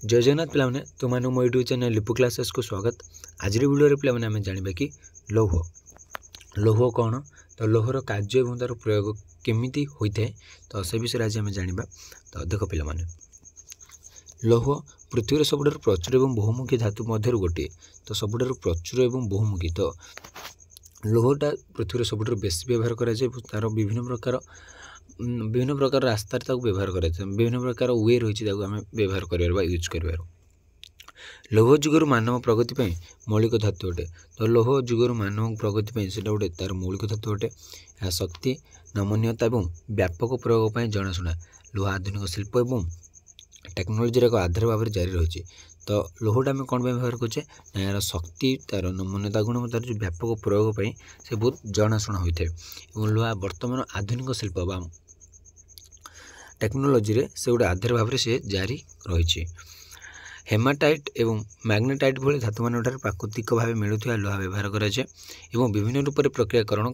जय जगन्नाथ पे तुम मो यूट्यूब चैनल लिपु क्लासेस को स्वागत। आज वीडियो पे आम जाना कि लौह लौह कौन तो लौहर कार्य और तार प्रयोग केमी होता है तो से विषय आज आम जाना। तो देख पे लौह पृथ्वी सबुठ प्रचुर और बहुमुखी धातु मध्य गोटे तो सबुठ प्रचुर और बहुमुखी तो लौहटा पृथ्वी सबुठ बेस व्यवहार कर विभिन्न प्रकार रास्ता व्यवहार कर विभिन्न प्रकार वे रही आम व्यवहार कर यूज कर। लौह जुगर मानव प्रगति मौलिक धातु अटे तो लौह जुगर मानव प्रगति से गोटे तार मौलिक धातु अटे। यह शक्ति नमनीयता और व्यापक प्रयोग पर जनाशुना लौह आधुनिक शिल्प और टेक्नोलोजी एक आधार भाव में जारी रही। तो लौहटा आम कौन व्यवहार करें यार शक्ति तार नमनीयता गुण तार जो व्यापक प्रयोग पर से बहुत जनाशुना होता है। लौह बर्तमान आधुनिक शिल्प टेक्नोलोजी रे से गोटे आधार भाव से जारी रही। हेमाटाइट एवं मैग्नेटाइट भली धातु मान प्राकृतिक भाव मिलुवा लुहा व्यवहार कराए और विभिन्न रूप से प्रक्रियाकरण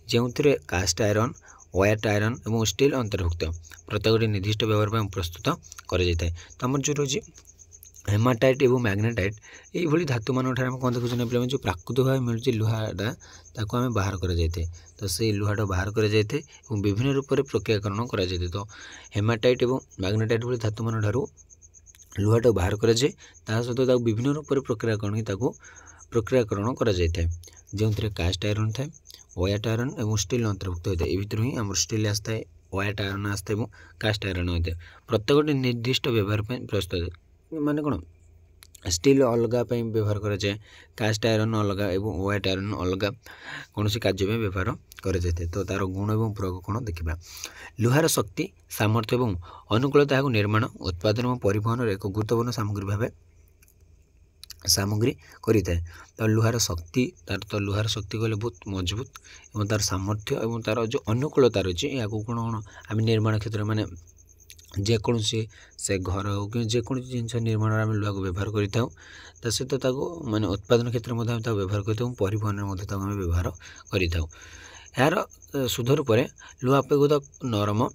जो कास्ट आयरन वायर आयरन और स्टील अंतर्भुक्त प्रत्येक निर्दिष्ट व्यवहार पर प्रस्तुत कराए। तो आम जो रही हेमाटाइट और मैग्नेटाइट ये धातु मान कौन देखुना पे जो प्राकृतिक भाव मिलूँ लुहाटा ताको आम बाहर कराए तो से लुहाटा बाहर कराए और विभिन्न रूप से प्रक्रियाकरण कराए। तो हेमाटाइट और मैग्नेटाइट भली धातु मान लुहाटा बाहर कराए सहित विभिन्न रूप से प्रक्रियाकरण कराए जो कास्ट आयरन थाए वायर आयरन और स्टील अंतर्भुक्त होता है। ये भितर ही आम स्टील आसता है वायर आयरन आसता है और कास्ट आयरन होता है प्रत्येक निर्दिष्ट व्यवहार प्रस्तुत माने कौन स्टील अलग व्यवहार कराए कास्ट आयरन अलग और वायर आयरन अलग कौन कार्य व्यवहार कराए। तो तार गुण और प्रयोग कौन देखा लुहार शक्ति सामर्थ्य और अनुकूलता निर्माण उत्पादन और परिवहन एक गुरुत्वपूर्ण सामग्री भाव सामग्री करें। तो लुहार शक्ति तार तो लुहार शक्ति कहले बहुत मजबूत और तार सामर्थ्य और तार जो अनुकूलता रही है कौन कौन आम निर्माण क्षेत्र में जेकोसी से घर हो कि जेकोसी जिन निर्माण आम लुहा को व्यवहार कर सहित माने उत्पादन क्षेत्र में व्यवहार कर परिवहन में व्यवहार कर यार शुद्ध रूप से लुहा अपेक्षा नरम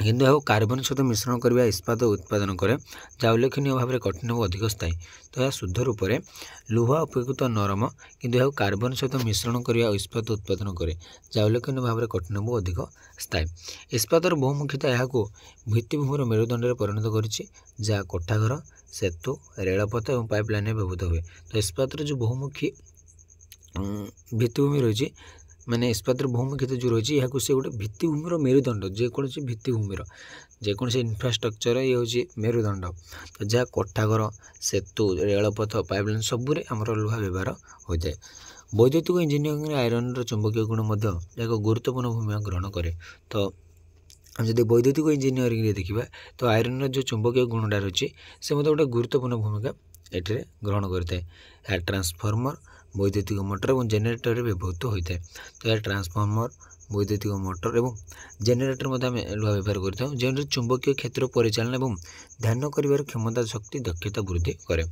किंतु यह कार्बन सहित मिश्रण करने इस्पात उत्पादन करे जहाँ उल्लेखनीय भाव में कठिन और अधिक स्थायी। तो यह शुद्ध रूप से लुहा अपेक्षित नरम किंतु यह कार्बन सहित मिश्रण करने इस्पात उत्पादन करे जहाँ उल्लेखनीय भाव में कठिन और अधिक स्थायी। इस्पातर बहुमुखीता यहाँ भित्तिभूमिर मेरुदंड में परिणत कर कोठाघर सेतु रेलपथ और पाइपलाइन में व्यवहृत हुए। तो इस्पातर जो बहुमुखी भित्तिभूमि रही माने इस्पातर बहुमुखीता जो रही है से गोटे भित्तिभूमिर मेरुदंड जेकोसी भित्तिभूमिर जेकोसी इनफ्रास्ट्रक्चर ये हूँ मेरुदंड तो जहाँ कोठाघर सेतु रेलपथ पाइपलाइन सबुरे आमर लुहा व्यवहार होता है। वैद्युतिक इंजीनियरिंग आयरन चुंबकीय गुण एक गुरुत्वपूर्ण भूमिका ग्रहण करे। तो जब वैद्युतिक इंजीनियरिंग देखा तो आयरन जो चुंबकीय गुणटा रही से गोटे गुरुत्वपूर्ण भूमिका ये ग्रहण करता है। ट्रांसफॉर्मर वैद्युतिक मोटर और जेनेरेटर व्यवहृत होता है। तो यह ट्रांसफॉर्मर वैद्युतिक मोटर और जेनेरेटर लुहा व्यवहार करता है जो चुंबकीय क्षेत्र परिचालन और ध्यान कर क्षमता शक्ति दक्षता वृद्धि करे।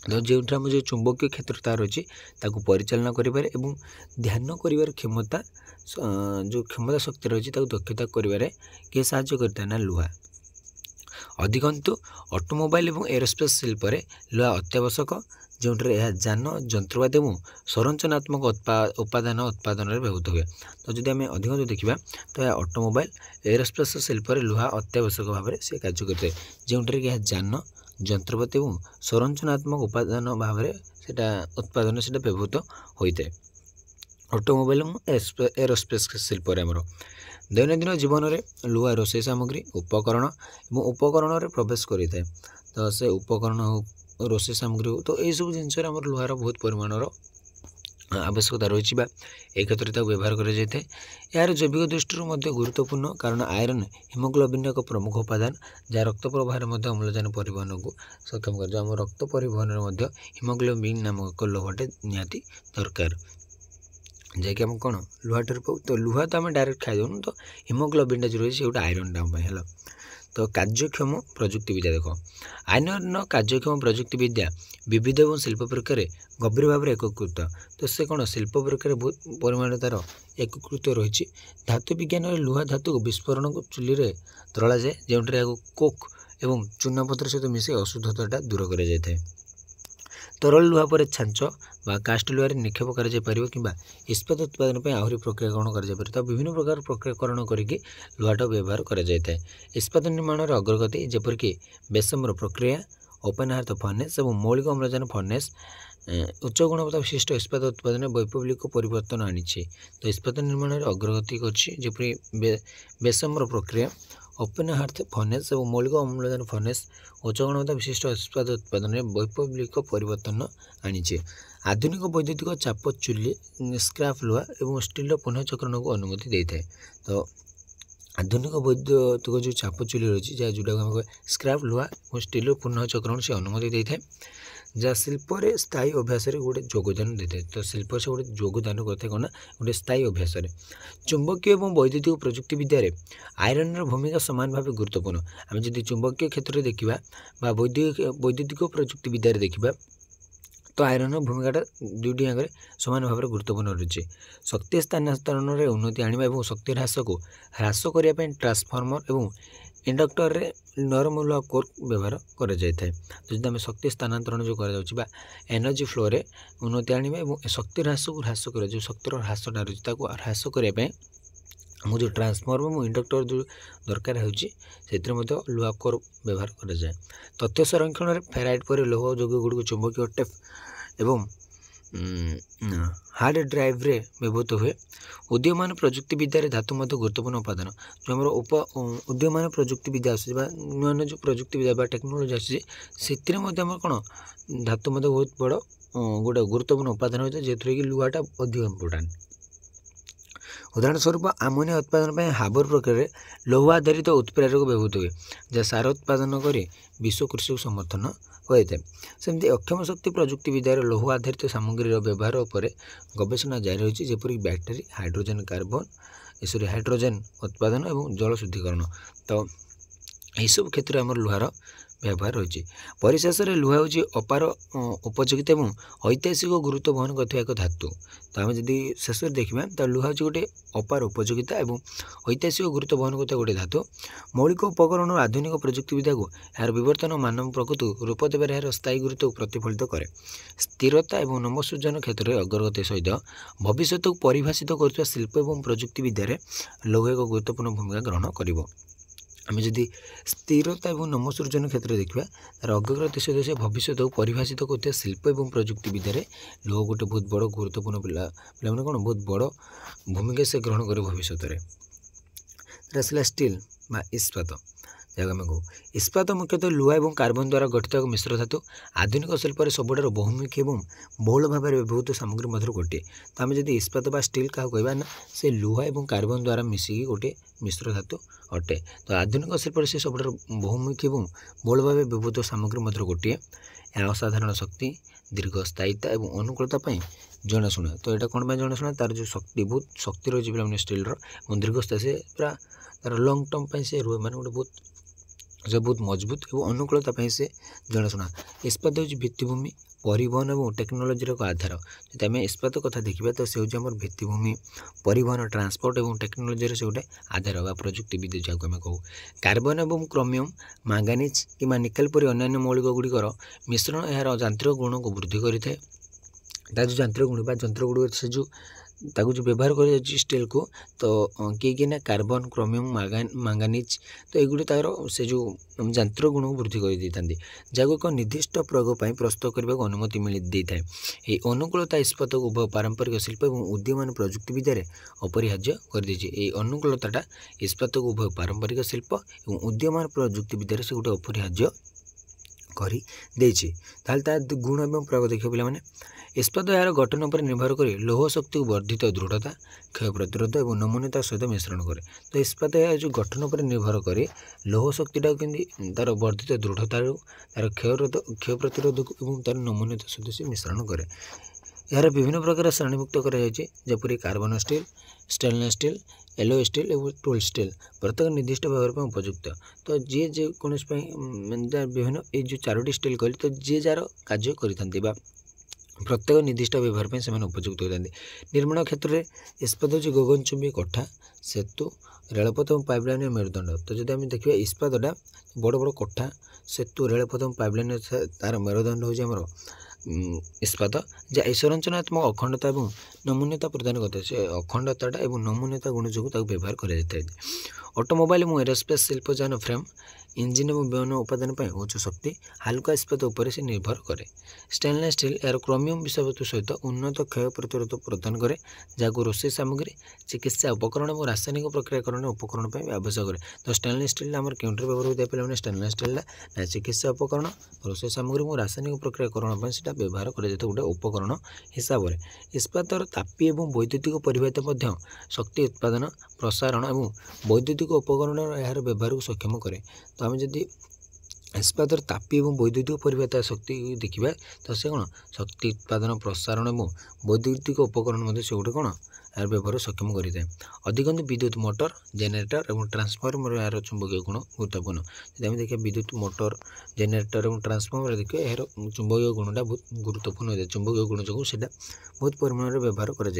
तो जो आम जो चुंबकीय क्षेत्र तार रही परिचालन कर ध्यान कर क्षमता जो क्षमता शक्ति रही दक्षता कर किए साहाय्य करता है ना लुहा। अधिकंतु ऑटोमोबाइल और एरोस्पेस शिल्प लुहा अत्यावश्यक जो जान जंत्रपाति और संरचनात्मक उपादान उत्पादन में व्यवहृत हुए। तो जब आम अधिक देखा तो यह ऑटोमोबाइल एरोस्पेस शिल्प लुहा अत्यावश्यक भाव में से कार्य करते जोटे कि जान जंत्रपाति और संरचनात्मक उपादान भाव में उत्पादन से व्यवहृत होता है। ऑटोमोबाइल और एरोस्पेस शिल्प दैनंदिन जीवन में लुहा रोषे सामग्री उपकरण और उपकरण प्रवेश करें तो से उपकरण हो रोषे सामग्री हो तो यू जिनस लुहार बहुत परिमाणर आवश्यकता रही एक क्षेत्र में व्यवहार कराए। यार जैविक दृष्टि गुरुत्वपूर्ण कारण आयरन हिमोग्लोबिन एक प्रमुख उपादान जहाँ रक्त प्रवाह अम्लजान परिवहन को सक्षम कर आम रक्त परिवहन में हिमोग्लोबिन नामक लौहटे निहाती दरकार जैक आम कौन लुहाटे पाऊ। तो लुहा तो आम डायरेक्ट खाईदेनु तो हिमोग्लोबिन जो रही है गोटे आयरन टाइम है। तो कार्यक्षम प्रजुक्तिविद्या देख आयरन कार्यक्षम प्रजुक्तिविद्या विविध और शिल्प प्रकार गभीर भाव में एकीकृत। तो से कौन शिल्प प्रकार बहुत परिमाण तार एकीकृत रही। धातु विज्ञान लुहा धातु विस्फोरण को चुली में तला जाए जो कोक ଏବଂ ଚୂନାପଥର ସହିତ ମିଶାଇ ଅଶୁଦ୍ଧତାଟା ଦୂର କରାଯାଇଥାଏ। ତରଳ ଲୁହା ପରେ ଛାଞ୍ଚ ବା କାଷ୍ଟ ଲୁହାରେ ନିକ୍ଷେପ କରାଯାଇପାରିବ କିମ୍ବା ଇସ୍ପାତ ଉତ୍ପାଦନ ପାଇଁ ଆହୁରି ପ୍ରକ୍ରିୟାକରଣ କରାଯାଇପାରିବ। ତ ବିଭିନ୍ନ ପ୍ରକାର ପ୍ରକ୍ରିୟାକରଣ କରିକି ଲୁହାଟା ବ୍ୟବହାର କରାଯାଇଥାଏ। ଇସ୍ପାତ ନିର୍ମାଣର ଅଗ୍ରଗତି ଯେପରିକି ବେସମର ପ୍ରକ୍ରିୟା, ଓପେନ୍ ହାର୍ଥ ଫର୍ନେସ୍ ଏବଂ ମୌଳିକ ଅମ୍ଳଜାନ ଫର୍ନେସ୍ ଉଚ୍ଚ ଗୁଣବତ୍ତା ବିଶିଷ୍ଟ ଇସ୍ପାତ ଉତ୍ପାଦନରେ ବୈପ୍ଳବିକ ପରିବର୍ତ୍ତନ ଆଣିଛି। ତ ଇସ୍ପାତ ନିର୍ମାଣରେ ଅଗ୍ରଗତି କରିଛି ଯେପରି ବେସମର ପ୍ରକ୍ରିୟା, ଓପେନ୍ ହାର୍ଥ ଫର୍ନେସ୍ ଏବଂ ମୌଳିକ ଅମ୍ଳଜାନ ଫର୍ନେସ୍ ଉଚ୍ଚ ଗୁଣବତ୍ତା ବିଶିଷ୍ଟ ଇସ୍ପାତ ଉତ୍ପାଦନରେ ବୈପ୍ଳବିକ ପରିବର୍ତ୍ତନ ଆଣିଛି। ଆଧୁନିକ ବୈଦ୍ୟୁତିକ ଚାପ ଚୁଲି ସ୍କ୍ରାପ୍ ଲୁହା ଏବଂ ଷ୍ଟିଲର ପୁନଃଚକ୍ରଣକୁ ଅନୁମତି ଦେଇଥାଏ। ତ ଆଧୁନିକ ବୈଦ୍ୟୁତିକ ଯେଉଁ ଚାପ ଚୁଲି ରହିଛି ଯେଉଁଟାକୁ ଆମେ ସ୍କ୍ରାପ୍ ଲୁହା ଏବଂ ଷ୍ଟିଲର ପୁନଃଚକ୍ରଣ ସେ ଅନୁମତି ଦେଇଥାଏ, ଯାହା ଶିଳ୍ପରେ ସ୍ଥାୟୀ ଅଭ୍ୟାସରେ ଗୋଟେ ଯୋଗଦାନ ଦେଇଥାଏ। ତ ଶିଳ୍ପରେ ସେ ଗୋଟେ ଯୋଗଦାନ କରିଥାଏ କ'ଣ ନା ଗୋଟେ ସ୍ଥାୟୀ ଅଭ୍ୟାସରେ। ଚୁମ୍ବକୀୟ ଏବଂ ବୈଦ୍ୟୁତିକ ପ୍ରଯୁକ୍ତି ବିଦ୍ୟାରେ ଆଇରନ୍ର ଭୂମିକା ସମାନ ଭାବେ ଗୁରୁତ୍ୱପୂର୍ଣ୍ଣ। ଆମେ ଯଦି ଚୁମ୍ବକୀୟ କ୍ଷେତ୍ରରେ ଦେଖିବା ବା ବୈଦ୍ୟୁତିକ ପ୍ରଯୁକ୍ତି ବିଦ୍ୟାରେ ଦେଖିବା ତ ଆଇରନ୍ର ଭୂମିକାଟା ଦୁଇଟି ଯାକରେ ସମାନ ଭାବରେ ଗୁରୁତ୍ୱପୂର୍ଣ୍ଣ ରହିଛି। ଶକ୍ତି ସ୍ଥାନାନ୍ତରଣରେ ଉନ୍ନତି ଆଣିବା ଏବଂ ଶକ୍ତି ହ୍ରାସକୁ ହ୍ରାସ କରିବା ପାଇଁ ଟ୍ରାନ୍ସଫର୍ମର ଏବଂ ଇଣ୍ଡକ୍ଟରରେ ନରମ ଲୁହା କୋର୍ ବ୍ୟବହାର କରାଯାଇଥାଏ। ଯଦି ଆମେ ଶକ୍ତି ସ୍ଥାନାନ୍ତରଣ ଯେଉଁ କରାଯାଉଛି ବା ଏନର୍ଜି ଫ୍ଲୋରେ ଉନ୍ନତି ଆଣିବା ଏବଂ ଶକ୍ତି ହ୍ରାସକୁ ହ୍ରାସ କରିବା, ଯେଉଁ ଶକ୍ତିର ହ୍ରାସଟା ରହିଛି ତାକୁ ହ୍ରାସ କରିବା ପାଇଁ ଆମକୁ ଯେଉଁ ଟ୍ରାନ୍ସଫର୍ମର ଏବଂ ଇଣ୍ଡକ୍ଟର ଯେଉଁ ଦରକାର ହେଉଛି ସେଥିରେ ମଧ୍ୟ ଲୁହା କୋର୍ ବ୍ୟବହାର କରାଯାଏ। ତଥ୍ୟ ସଂରକ୍ଷଣରେ ଫେରାଇଟ୍ ପରି ଲୌହ ଯୌଗଗୁଡ଼ିକୁ ଚୁମ୍ବକୀୟ ଟେପ୍ ଏବଂ ହାର୍ଡ଼ ଡ୍ରାଇଭ୍ରେ ବ୍ୟବହୃତ ହୁଏ। ଉଦୀୟମାନ ପ୍ରଯୁକ୍ତି ବିଦ୍ୟାରେ ଧାତୁ ମଧ୍ୟ ଗୁରୁତ୍ୱପୂର୍ଣ୍ଣ ଉପାଦାନ। ଯେଉଁ ଆମର ଉଦୀୟମାନ ପ୍ରଯୁକ୍ତି ବିଦ୍ୟା ଆସୁଛି ବା ନୂଆ ନୂଆ ଯେଉଁ ପ୍ରଯୁକ୍ତି ବିଦ୍ୟା ବା ଟେକ୍ନୋଲୋଜି ଆସୁଛି ସେଥିରେ ମଧ୍ୟ ଆମର କ'ଣ ଧାତୁ ମଧ୍ୟ ବହୁତ ବଡ଼ ଗୋଟେ ଗୁରୁତ୍ୱପୂର୍ଣ୍ଣ ଉପାଦାନ ହୋଇଥାଏ, ଯେଉଁଥିରେ କି ଲୁହାଟା ଅଧିକ ଇମ୍ପୋର୍ଟାଣ୍ଟ। ଉଦାହରଣ ସ୍ୱରୂପ ଆମୋନିଆ ଉତ୍ପାଦନ ପାଇଁ ହାବର ପ୍ରକ୍ରିୟାରେ ଲୌହ ଆଧାରିତ ଉତ୍ପ୍ରେରକ ବ୍ୟବହୃତ ହୁଏ, ଯାହା ସାର ଉତ୍ପାଦନ କରି ବିଶ୍ୱ କୃଷିକୁ ସମର୍ଥନ ହୋଇଥାଏ। ସେମିତି ଅକ୍ଷମ ଶକ୍ତି ପ୍ରଯୁକ୍ତି ବିଦ୍ୟାରେ ଲୌହ ଆଧାରିତ ସାମଗ୍ରୀର ବ୍ୟବହାର ଉପରେ ଗବେଷଣା ଜାରି ରହିଛି, ଯେପରିକି ବ୍ୟାଟେରୀ, ହାଇଡ୍ରୋଜେନ୍ ଉତ୍ପାଦନ ଏବଂ ଜଳ ଶୁଦ୍ଧିକରଣ। ତ ଏହିସବୁ କ୍ଷେତ୍ରରେ ଆମର ଲୁହାର ବ୍ୟବହାର ରହିଛି। ପରିଶେଷରେ ଲୁହା ହେଉଛି ଅପାର ଉପଯୋଗିତା ଏବଂ ଐତିହାସିକ ଗୁରୁତ୍ୱ ବହନ କରୁଥିବା ଏକ ଧାତୁ। ତ ଆମେ ଯଦି ଶେଷରେ ଦେଖିବା ତ ଲୁହା ହେଉଛି ଗୋଟେ ଅପାର ଉପଯୋଗିତା ଏବଂ ଐତିହାସିକ ଗୁରୁତ୍ୱ ବହନ କରୁଥିବା ଗୋଟେ ଧାତୁ। ମୌଳିକ ଉପକରଣର ଆଧୁନିକ ପ୍ରଯୁକ୍ତିବିଦ୍ୟାକୁ ଏହାର ବିବର୍ତ୍ତନ ମାନବ ପ୍ରକୃତିକୁ ରୂପ ଦେବାରେ ଏହାର ସ୍ଥାୟୀ ଗୁରୁତ୍ୱକୁ ପ୍ରତିଫଳିତ କରେ। ସ୍ଥିରତା ଏବଂ ନବସୃଜନ କ୍ଷେତ୍ରରେ ଅଗ୍ରଗତି ସହିତ ଭବିଷ୍ୟତକୁ ପରିଭାଷିତ କରୁଥିବା ଶିଳ୍ପ ଏବଂ ପ୍ରଯୁକ୍ତି ବିଦ୍ୟାରେ ଲୌହ ଏକ ଗୁରୁତ୍ୱପୂର୍ଣ୍ଣ ଭୂମିକା ଗ୍ରହଣ କରିବ। ଆମେ ଯଦି ସ୍ଥିରତା ଏବଂ ନବସୃଜନ କ୍ଷେତ୍ରରେ ଦେଖିବା ତାର ଅଗ୍ରଗତି ସହିତ ସେ ଭବିଷ୍ୟତକୁ ପରିଭାଷିତ କରୁଥିବା ଶିଳ୍ପ ଏବଂ ପ୍ରଯୁକ୍ତି ବିଦ୍ୟାରେ ଲୌହ ଗୋଟେ ବହୁତ ବଡ଼ ଗୁରୁତ୍ୱପୂର୍ଣ୍ଣ ପିଲାମାନେ କ'ଣ ବହୁତ ବଡ଼ ଭୂମିକା ସେ ଗ୍ରହଣ କରେ ଭବିଷ୍ୟତରେ। ଆସିଲା ଷ୍ଟିଲ୍ ବା ଇସ୍ପାତ, ଯାହାକୁ ଆମେ କହୁ ଇସ୍ପାତ ମୁଖ୍ୟତଃ ଲୁହା ଏବଂ କାର୍ବନ ଦ୍ୱାରା ଗଠିତ ଏକ ମିଶ୍ର ଧାତୁ। ଆଧୁନିକ ଶିଳ୍ପରେ ସବୁଠାରୁ ବହୁମୁଖୀ ଏବଂ ବହୁଳ ଭାବରେ ବ୍ୟବହୃତ ସାମଗ୍ରୀ ମଧ୍ୟରୁ ଗୋଟିଏ। ତ ଆମେ ଯଦି ଇସ୍ପାତ ବା ଷ୍ଟିଲ୍ କାହାକୁ କହିବା ନା ସେ ଲୁହା ଏବଂ କାର୍ବନ ଦ୍ୱାରା ମିଶିକି ଗୋଟିଏ ମିଶ୍ର ଧାତୁ ଅଟେ। ତ ଆଧୁନିକ ଶିଳ୍ପରେ ସେ ସବୁଠାରୁ ବହୁମୁଖୀ ଏବଂ ବହୁଳ ଭାବେ ବ୍ୟବହୃତ ସାମଗ୍ରୀ ମଧ୍ୟରୁ ଗୋଟିଏ। ଏହା ଅସାଧାରଣ ଶକ୍ତି, ଦୀର୍ଘସ୍ଥାୟିତା ଏବଂ ଅନୁକୂଳତା ପାଇଁ ଜଣାଶୁଣା। ତ ଏଇଟା କ'ଣ ପାଇଁ ଜଣାଶୁଣା? ତାର ଯେଉଁ ଶକ୍ତି ବହୁତ ଶକ୍ତି ରହିଛି ପିଲାମାନେ ଷ୍ଟିଲ୍ର ଏବଂ ଦୀର୍ଘସ୍ଥାୟୀ, ସେ ପୁରା ତାର ଲଙ୍ଗ୍ ଟର୍ମ ପାଇଁ ସେ ରୁହେ, ମାନେ ବହୁତ ମଜବୁତ ଏବଂ ଅନୁକୂଳତା ପାଇଁ ସେ ଜଣାଶୁଣା। ଇସ୍ପାତ ହେଉଛି ଭିତ୍ତିଭୂମି, ପରିବହନ ଏବଂ ଟେକ୍ନୋଲୋଜିର ଏକ ଆଧାର। ଯଦି ଆମେ ଇସ୍ପାତ କଥା ଦେଖିବା ତ ସେ ହେଉଛି ଆମର ଭିତ୍ତିଭୂମି, ପରିବହନ, ଟ୍ରାନ୍ସପୋର୍ଟ ଏବଂ ଟେକ୍ନୋଲୋଜିର ସେ ଗୋଟେ ଆଧାର ବା ପ୍ରଯୁକ୍ତି ବିଦ୍ୟା ଯାହାକୁ ଆମେ କହୁ। କାର୍ବନ ଏବଂ କ୍ରୋମିୟମ୍, ମାଙ୍ଗାନିଜ୍ କିମ୍ବା ନିକେଲ୍ ପରି ଅନ୍ୟାନ୍ୟ ମୌଳିକ ଗୁଡ଼ିକର ମିଶ୍ରଣ ଏହାର ଯାନ୍ତ୍ରିକ ଗୁଣକୁ ବୃଦ୍ଧି କରିଥାଏ। ତାର ଯେଉଁ ଯାନ୍ତ୍ରିକ ଗୁଣ ବା ଯନ୍ତ୍ରଗୁଡ଼ିକ ସେ ଯେଉଁ ତାକୁ ଯେଉଁ ବ୍ୟବହାର କରାଯାଉଛି ଷ୍ଟିଲ୍କୁ, ତ କିଏ ନା କାର୍ବନ, କ୍ରୋମିୟମ୍, ମାଙ୍ଗାନିଜ୍, ତ ଏଇଗୁଡ଼ିକ ତାର ସେ ଯେଉଁ ଯାନ୍ତ୍ରିକ ଗୁଣକୁ ବୃଦ୍ଧି କରିଦେଇଥାନ୍ତି, ଯାହାକୁ ଏକ ନିର୍ଦ୍ଦିଷ୍ଟ ପ୍ରୟୋଗ ପାଇଁ ପ୍ରସ୍ତୁତ କରିବାକୁ ଅନୁମତି ଦେଇଥାଏ। ଏହି ଅନୁକୂଳତା ଇସ୍ପାତକୁ ଉଭୟ ପାରମ୍ପରିକ ଶିଳ୍ପ ଏବଂ ଉଦୀୟମାନ ପ୍ରଯୁକ୍ତି ବିଦ୍ୟାରେ ଅପରିହାର୍ଯ୍ୟ କରିଦେଇଛି। ଏହି ଅନୁକୂଳତାଟା ଇସ୍ପାତକୁ ଉଭୟ ପାରମ୍ପରିକ ଶିଳ୍ପ ଏବଂ ଉଦୀୟମାନ ପ୍ରଯୁକ୍ତି ବିଦ୍ୟାରେ ସେ ଗୋଟେ ଅପରିହାର୍ଯ୍ୟ କରିଦେଇଛି। ତାହେଲେ ତା ଗୁଣ ଏବଂ ପ୍ରୟୋଗ ଦେଖିବ ପିଲାମାନେ। ଇସ୍ପାତ ଏହାର ଗଠନ ଉପରେ ନିର୍ଭର କରି ଲୌହ ଶକ୍ତିକୁ ବର୍ଦ୍ଧିତ ଦୃଢ଼ତା, କ୍ଷୟ ପ୍ରତିରୋଧ ଏବଂ ନମନୀୟତା ସହିତ ମିଶ୍ରଣ କରେ। ତ ଇସ୍ପାତ ଏହା ଯେଉଁ ଗଠନ ଉପରେ ନିର୍ଭର କରି ଲୌହ ଶକ୍ତିଟାକୁ କେମିତି ତାର ବର୍ଦ୍ଧିତ ଦୃଢ଼ତାରୁ ତାର କ୍ଷୟ ପ୍ରତିରୋଧକୁ ଏବଂ ତାର ନମନୀୟତା ସହିତ ସେ ମିଶ୍ରଣ କରେ। ଏହାର ବିଭିନ୍ନ ପ୍ରକାର ଶ୍ରେଣୀଭୁକ୍ତ କରାଯାଇଛି, ଯେପରି carbon steel, stainless steel, alloy steel ଏବଂ ଟୁଲ୍ ଷ୍ଟିଲ୍। ପ୍ରତ୍ୟେକ ନିର୍ଦ୍ଦିଷ୍ଟ ବ୍ୟବହାର ପାଇଁ ଉପଯୁକ୍ତ। ତ ଯିଏ ଯେକୌଣସି ପାଇଁ ବିଭିନ୍ନ ଏଇ ଯେଉଁ ଚାରୋଟି ଷ୍ଟିଲ୍ କହିଲି, ତ ଯିଏ ଯାହାର କାର୍ଯ୍ୟ କରିଥାନ୍ତି ବା प्रत्येक निर्दिष्ट व्यवहार से उपयुक्त होता है। निर्माण क्षेत्र में इस्पात हूँ गगनचुंबी कोठा सेतु रेलपथ और पाइपलाइन मेरुदंड। तो जब आम देखा इस्पातटा बड़ बड़ कोठा सेतु रेलपथ और पाइपलाइन तार मेरुदंड हूँ इस्पात जहाँ संरचनात्मक अखंडता और नमून्यता प्रदान करता है। से अखंडता और नमून्यता गुण जो व्यवहार कर ऑटोमोबाइल और एरोस्पेस शिल्पजान फ्रेम इंजिन और विमान उपादान उच्च शक्ति हालुका इस्पात उपर से निर्भर करे। स्टेनलेस स्टील यार क्रोमियम विषयवस्तु सहित उन्नत क्षय प्रतिरोध प्रदान करे जहाँ रोषे सामग्री चिकित्सा उपकरण और रासायनिक प्रक्रियाकरण उपकरण पर आवश्यक है। तो स्टेनलेस स्टील आम क्यों व्यवहार होता है पे स्टेनलेस स्टील ना चिकित्सा उपकरण रोषे सामग्री और रासायनिक प्रक्रियाकरण से व्यवहार कर गोटे उपकरण हिसाब से। इस्पातर तापी और वैद्युतिक परिवेद शक्ति उत्पादन प्रसारण और वैद्युतिक उपकरण यार व्यवहार को सक्षम करे। तो आम जदि इस्पातर तापी और वैद्युतिक परिवेद शक्ति देखा तो से कौन शक्ति उत्पादन प्रसारण और वैद्युतिक उपकरण से गोटे कौन यार व्यवहार सक्षम करें। अधिकांश विद्युत मोटर जेनेरेटर और ट्रांसफॉर्मर यार चुंबकीय गुण गुरुत्वपूर्ण। जब आम देखिए विद्युत मोटर जेनेरेटर और ट्रांसफॉर्मर देखिए यार चुंबकीय गुणटा बहुत गुरुत्वपूर्ण होता है। चुंबकीय गुण जो बहुत परिमाण व्यवहार कर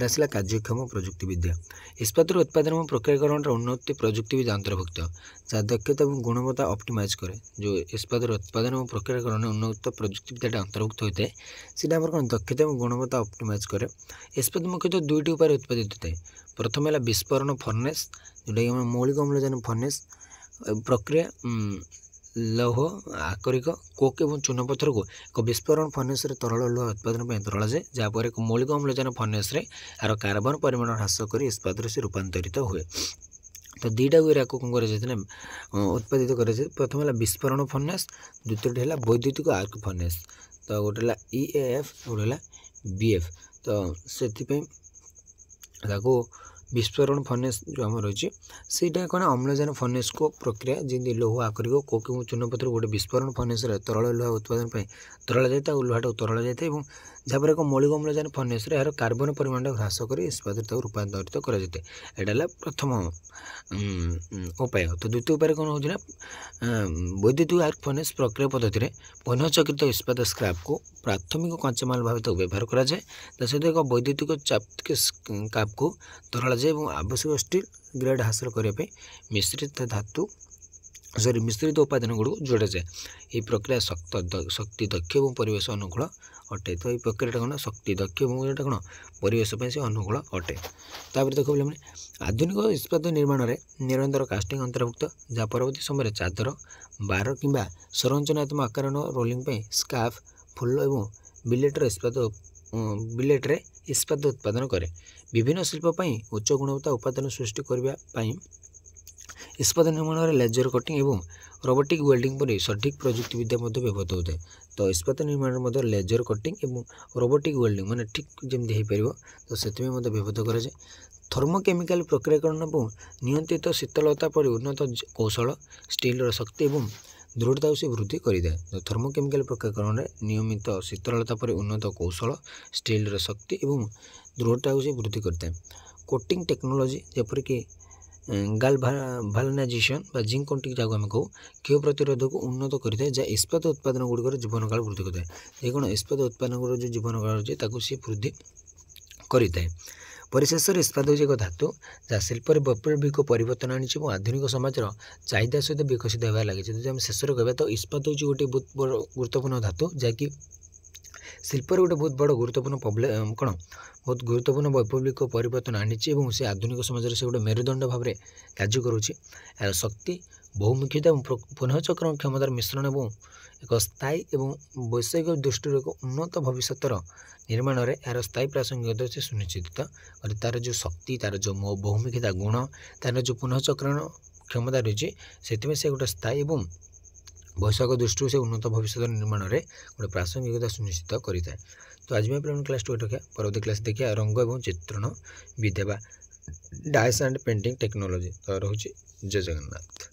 आसला कार्यक्षम प्रजुक्तिविद्या। इस्पातर उत्पादन और प्रक्रियाकरण उन्नति प्रजुक्तिविद्या अंतर्भुक्त जहाँ दक्षता और गुणवत्ता ऑप्टिमाइज करे। जो इस्पातर उत्पादन और प्रक्रियाकरण उन्नत प्रजुक्तिविद्या अंतर्भुक्त होता है सीटा आम कौन दक्षता और गुणवत्ता ऑप्टिमाइज करे। इस्पात मुख्यतः दुईटी उपाय उत्पादित होता है। प्रथम है विस्फोरण फर्नेस जोटा कि मौलिक अम्लजान फर्नेस प्रक्रिया लौह आकरिक कोक और चूनपत्थर को एक विस्फोरण फर्नेस तरल लौह उत्पादन तरल जाए जहाँपर एक मौलिक अम्लजान फर्नेस यार कार्बन परिमाण ह्रास कर इस्पात से रूपांतरित हुए। तो दुईटा को कौन कर उत्पादित कर प्रथम है विस्फोरण फर्नेस द्वितीय है वैद्युतिक आर्क फर्नेस। तो गोटे है EAF गोटे है BF। तो से विस्फोरण फर्नेस जो आम रही है कौन अम्लजान फर्नेस को प्रक्रिया जमी लौह आकरिक कोक और चूनपत्थर गोटे विस्फोरण फर्नेस तरल लौह उत्पादन तरल जाए लुहाटा तरल जाए जहाँपर एक मौलिक अम्लजान फर्नेस यार कार्बन परिमाण ह्रास कर इस्पात रूपांतरित कर प्रथम उपाय। तो द्वितीय उपाय कौन होना वैद्युतिक आर्क फर्नेस प्रक्रिया पद्धति में पुनःचक्रित इस्पात स्क्रैप को प्राथमिक कच्चामाल भाव व्यवहार कराए सहित एक वैद्युतिक काप को तरल जाए और आवश्यक स्टील ग्रेड हासिल करने मिश्रित धातु मिश्रित उपादान गुड़ जोड़ा जाए। यह प्रक्रिया शक्ति दक्ष और परिवेश अनुकूल अटे। तो ये प्रक्रिया कौन शक्ति दक्ष और कौन परिवेश से अनुकूल अटे। तापर देखो बोले आधुनिक इस्पात निर्माण में निरंतर कास्टिंग अंतर्भुक्त जहाँ परवर्ती समय चादर बार कि संरचनात्मक आकार रोलिंग स्कार्फ फुल और बिलेटर इस्पात उत्पादन करे। विभिन्न शिल्पी उच्च गुणवत्ता उपादान सृष्टि करने इस्पात निर्माण में लेजर कटिंग और रोबोटिक वेल्डिंग पर सठिक प्रजुक्तिविद्या व्यवहृत होता है। तो इस्पात निर्माण में लेजर कटिंग और रोबोटिक वेल्डिंग माने ठीक जमी हो पार तो से व्यवहृत कराए। थर्मोकेमिकल प्रक्रियाकरण और नियंत्रित शीतलता पर उन्नत कौशल स्टील शक्ति और दृढ़ता से वृद्धि करें। तो थर्मोकेमिकल प्रक्रियाकरण में नियमित शीतलता पर उन्नत कौशल स्टील शक्ति और दृढ़ता से वृद्धि करता है। कोटिंग टेक्नोलोजी जपरिक गाल्भानाइजेशन जिंक कोटिंग जहाँ आम कहूँ क्षय प्रतिरोध को उन्नत करें जहाँ इस्पात उत्पादन गुड़िकर जीवन काल वृद्धि करता है। ये कौन इस्पात उत्पादन गुड़ जो जीवन काल अच्छे सी वृद्धि करें। परिशेष इस्पात हूँ एक धातु जहाँ शिल्प वैप्लविक परिवर्तन आनी आधुनिक समाज चाहिदा सहित विकसित होगा लगे। जब आम शेष कहवा तो इस्पात हूँ गोटे बहुत बड़ गुरुत्वपूर्ण धातु जहाँकि शिल्प गोटे बहुत बड़ गुरुत्वपूर्ण कौन बहुत गुरुत्वपूर्ण वैप्लविक परिवर्तन आनी से आधुनिक समाज से गोटे मेरुदंड भाव में कार्य करुँच। यार शक्ति बहुमुखीता और पुनःचक्रण क्षमतार मिश्रण और एक स्थायी और वैषयिक दृष्टि एक उन्नत भविष्यर निर्माण में यार स्थायी प्रासंगिकता से सुनिश्चित कर तार जो शक्ति तार जो बहुमुखीता गुण तार जो पुनःचक्रण क्षमता रही से गोटे स्थायी और वैषयिक दृष्टि से उन्नत भविष्य निर्माण में गोटे प्रासंगिकता सुनिश्चित करें। तो आज मैं अपने क्लास 2 रखा परवर्ती क्लास देखिए रंग और चित्रण विद्या डायस एंड पेंटिंग टेक्नोलोजी। तो रोचे जय जगन्नाथ।